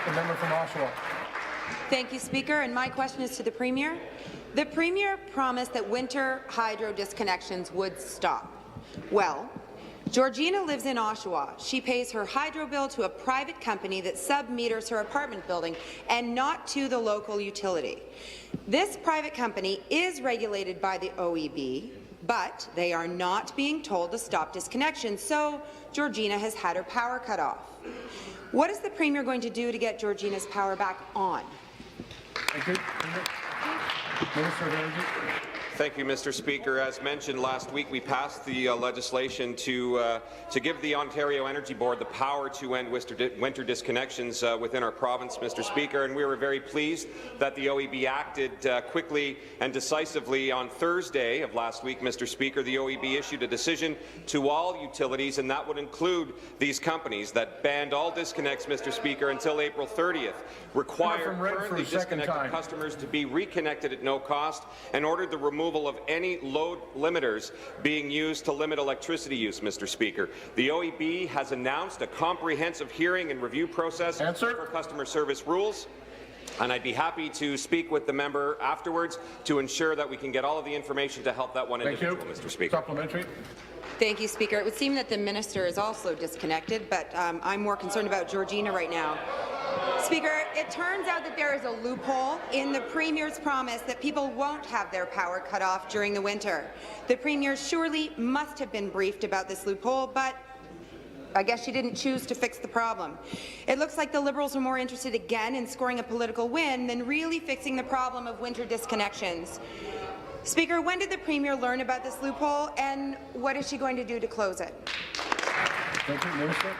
the member from Oshawa. Thank you, Speaker. And my question is to the Premier. The Premier promised that winter hydro disconnections would stop. Well, Georgina lives in Oshawa. She pays her hydro bill to a private company that sub-meters her apartment building and not to the local utility. This private company is regulated by the OEB, but they are not being told to stop disconnections, so Georgina has had her power cut off. What is the Premier going to do to get Georgina's power back on? Thank you. Minister of Energy. Thank you, Mr. Speaker. As mentioned last week, we passed the legislation to give the Ontario Energy Board the power to end winter disconnections within our province, Mr. Speaker, and we were very pleased that the OEB acted quickly and decisively. On Thursday of last week, Mr. Speaker, the OEB issued a decision to all utilities, and that would include these companies that banned all disconnects, Mr. Speaker, until April 30th, required currently disconnected customers to be reconnected at no cost, and ordered the removal of any load limiters being used to limit electricity use, Mr. Speaker. The OEB has announced a comprehensive hearing and review process for customer service rules, and I'd be happy to speak with the member afterwards to ensure that we can get all of the information to help that one individual, Mr. Speaker. Supplementary. Thank you, Speaker. It would seem that the minister is also disconnected, but I'm more concerned about Georgina right now. Speaker, it turns out that there is a loophole in the Premier's promise that people won't have their power cut off during the winter. The Premier surely must have been briefed about this loophole, but I guess she didn't choose to fix the problem. It looks like the Liberals are more interested again in scoring a political win than really fixing the problem of winter disconnections. Speaker, when did the Premier learn about this loophole, and what is she going to do to close it? Thank you, Minister.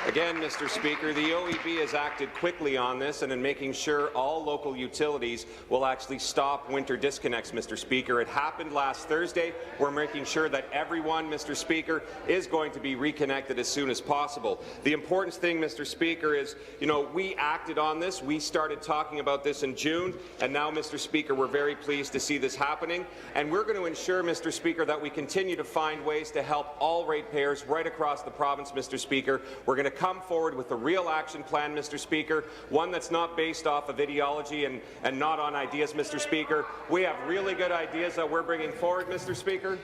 Again, Mr. Speaker, the OEB has acted quickly on this and in making sure all local utilities will actually stop winter disconnects, Mr. Speaker. It happened last Thursday. We're making sure that everyone, Mr. Speaker, is going to be reconnected as soon as possible. The important thing, Mr. Speaker, is, we acted on this. We started talking about this in June, and now, Mr. Speaker, we're very pleased to see this happening. And we're going to ensure, Mr. Speaker, that we continue to find ways to help all ratepayers right across the province, Mr. Speaker. We're going to come forward with a real action plan, Mr. Speaker, one that's not based off of ideology and not on ideas, Mr. Speaker. We have really good ideas that we're bringing forward, Mr. Speaker.